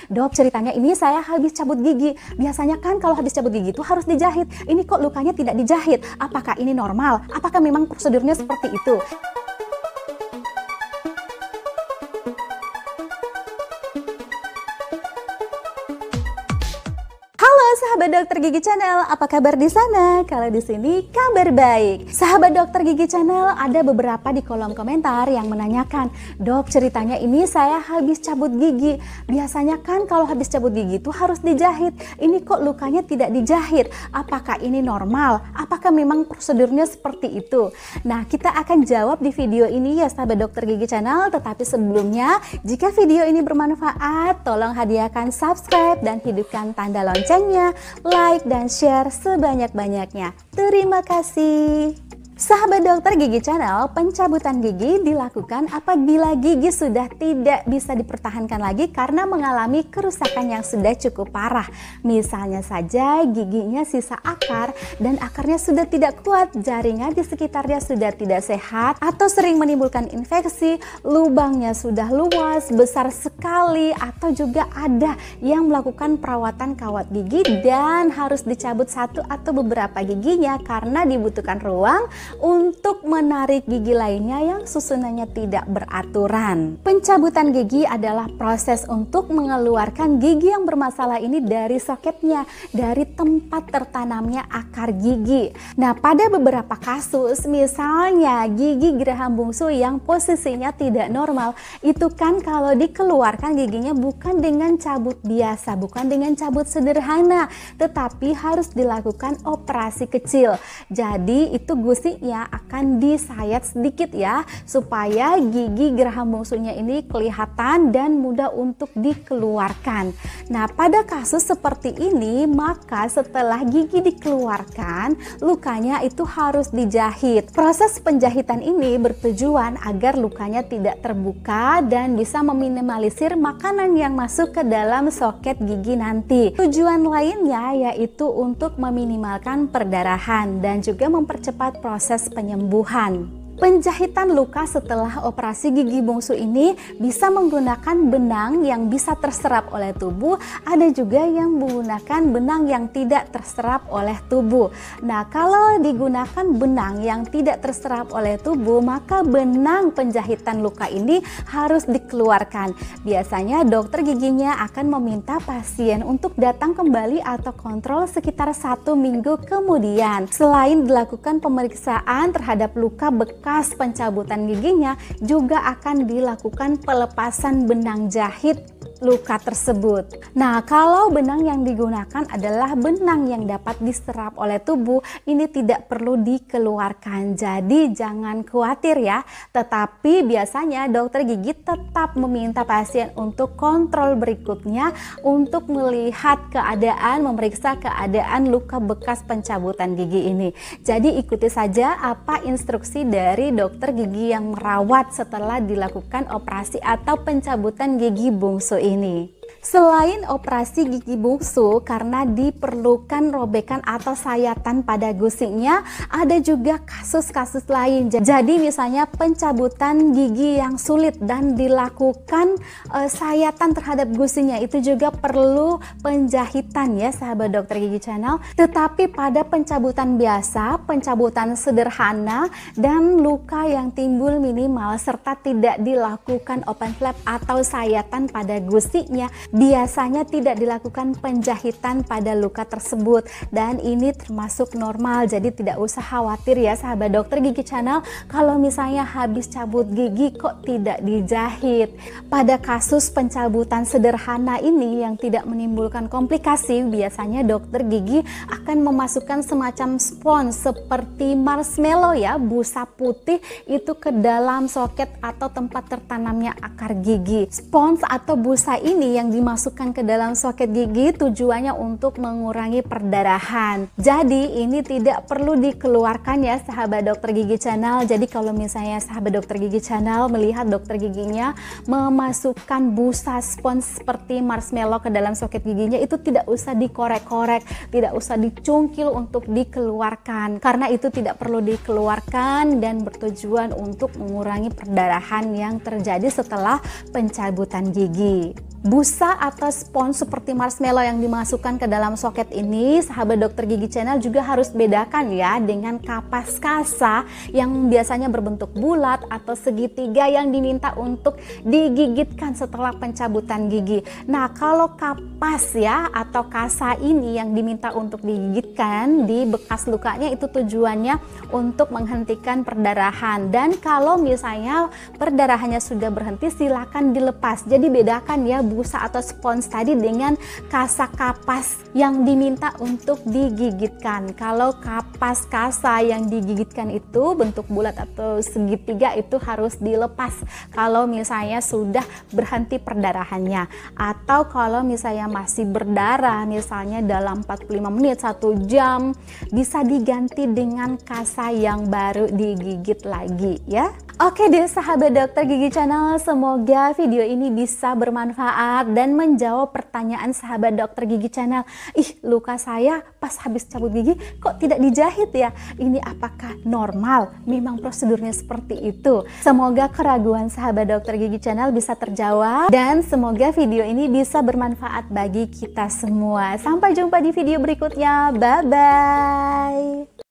Dok, ceritanya ini saya habis cabut gigi. Biasanya kan kalau habis cabut gigi itu harus dijahit. Ini kok lukanya tidak dijahit? Apakah ini normal? Apakah memang prosedurnya seperti itu? Sahabat Dokter Gigi Channel, apa kabar di sana? Kalau di sini kabar baik. Sahabat Dokter Gigi Channel, ada beberapa di kolom komentar yang menanyakan, "Dok, ceritanya ini saya habis cabut gigi. Biasanya kan kalau habis cabut gigi itu harus dijahit. Ini kok lukanya tidak dijahit? Apakah ini normal? Apakah memang prosedurnya seperti itu?" Nah, kita akan jawab di video ini ya sahabat Dokter Gigi Channel. Tetapi sebelumnya, jika video ini bermanfaat, tolong hadiahkan subscribe dan hidupkan tanda loncengnya, like dan share sebanyak-banyaknya. Terima kasih. Sahabat Dokter Gigi Channel, pencabutan gigi dilakukan apabila gigi sudah tidak bisa dipertahankan lagi karena mengalami kerusakan yang sudah cukup parah. Misalnya saja giginya sisa akar dan akarnya sudah tidak kuat, jaringan di sekitarnya sudah tidak sehat atau sering menimbulkan infeksi, lubangnya sudah luas, besar sekali, atau juga ada yang melakukan perawatan kawat gigi dan harus dicabut satu atau beberapa giginya karena dibutuhkan ruang untuk menarik gigi lainnya yang susunannya tidak beraturan. Pencabutan gigi adalah proses untuk mengeluarkan gigi yang bermasalah ini dari soketnya, dari tempat tertanamnya akar gigi. Nah, pada beberapa kasus, misalnya gigi geraham bungsu yang posisinya tidak normal, itu kan kalau dikeluarkan giginya bukan dengan cabut biasa, bukan dengan cabut sederhana, tetapi harus dilakukan operasi kecil. Jadi itu gusinya akan disayat sedikit ya, supaya gigi geraham bungsunya ini kelihatan dan mudah untuk dikeluarkan. Nah, pada kasus seperti ini, maka setelah gigi dikeluarkan, lukanya itu harus dijahit. Proses penjahitan ini bertujuan agar lukanya tidak terbuka dan bisa meminimalisir makanan yang masuk ke dalam soket gigi nanti. Tujuan lainnya yaitu untuk meminimalkan perdarahan dan juga mempercepat proses penyembuhan. Penjahitan luka setelah operasi gigi bungsu ini bisa menggunakan benang yang bisa terserap oleh tubuh, ada juga yang menggunakan benang yang tidak terserap oleh tubuh. Nah, kalau digunakan benang yang tidak terserap oleh tubuh, maka benang penjahitan luka ini harus dikeluarkan. Biasanya dokter giginya akan meminta pasien untuk datang kembali atau kontrol sekitar 1 minggu kemudian. Selain dilakukan pemeriksaan terhadap luka bekas pencabutan giginya, juga akan dilakukan pelepasan benang jahit luka tersebut. Nah, kalau benang yang digunakan adalah benang yang dapat diserap oleh tubuh, ini tidak perlu dikeluarkan. Jadi jangan khawatir ya. Tetapi biasanya dokter gigi tetap meminta pasien untuk kontrol berikutnya untuk melihat keadaan, memeriksa keadaan luka bekas pencabutan gigi ini. Jadi ikuti saja apa instruksi dari dokter gigi yang merawat setelah dilakukan operasi atau pencabutan gigi bungsu ini. Selain operasi gigi bungsu karena diperlukan robekan atau sayatan pada gusinya, ada juga kasus-kasus lain. Jadi misalnya pencabutan gigi yang sulit dan dilakukan sayatan terhadap gusinya, itu juga perlu penjahitan ya sahabat Dokter Gigi Channel. Tetapi pada pencabutan biasa, pencabutan sederhana dan luka yang timbul minimal serta tidak dilakukan open flap atau sayatan pada gusinya, biasanya tidak dilakukan penjahitan pada luka tersebut, dan ini termasuk normal. Jadi tidak usah khawatir ya sahabat Dokter Gigi Channel kalau misalnya habis cabut gigi kok tidak dijahit. Pada kasus pencabutan sederhana ini yang tidak menimbulkan komplikasi, biasanya dokter gigi akan memasukkan semacam spons seperti marshmallow ya, busa putih itu ke dalam soket atau tempat tertanamnya akar gigi. Spons atau busa ini yang dimasukkan ke dalam soket gigi tujuannya untuk mengurangi perdarahan. Jadi ini tidak perlu dikeluarkan ya sahabat Dokter Gigi Channel. Jadi kalau misalnya sahabat Dokter Gigi Channel melihat dokter giginya memasukkan busa spons seperti marshmallow ke dalam soket giginya, itu tidak usah dikorek-korek, tidak usah dicungkil untuk dikeluarkan, karena itu tidak perlu dikeluarkan dan bertujuan untuk mengurangi perdarahan yang terjadi setelah pencabutan gigi. Busa atau spons seperti marshmallow yang dimasukkan ke dalam soket ini, sahabat dokter gigi channel juga harus bedakan ya dengan kapas kasa yang biasanya berbentuk bulat atau segitiga yang diminta untuk digigitkan setelah pencabutan gigi. Nah, kalau kapas ya atau kasa ini yang diminta untuk digigitkan di bekas lukanya, itu tujuannya untuk menghentikan perdarahan. Dan kalau misalnya perdarahannya sudah berhenti, silakan dilepas. Jadi bedakan ya busa atau spons tadi dengan kasa kapas yang diminta untuk digigitkan. Kalau kapas kasa yang digigitkan itu bentuk bulat atau segitiga, itu harus dilepas kalau misalnya sudah berhenti perdarahannya. Atau kalau misalnya masih berdarah, misalnya dalam 45 menit, 1 jam, bisa diganti dengan kasa yang baru digigit lagi ya. Oke deh sahabat dokter gigi channel, semoga video ini bisa bermanfaat dan menjawab pertanyaan sahabat dokter gigi channel. Ih, luka saya pas habis cabut gigi kok tidak dijahit ya? Ini apakah normal? Memang prosedurnya seperti itu. Semoga keraguan sahabat dokter gigi channel bisa terjawab dan semoga video ini bisa bermanfaat bagi kita semua. Sampai jumpa di video berikutnya. Bye bye.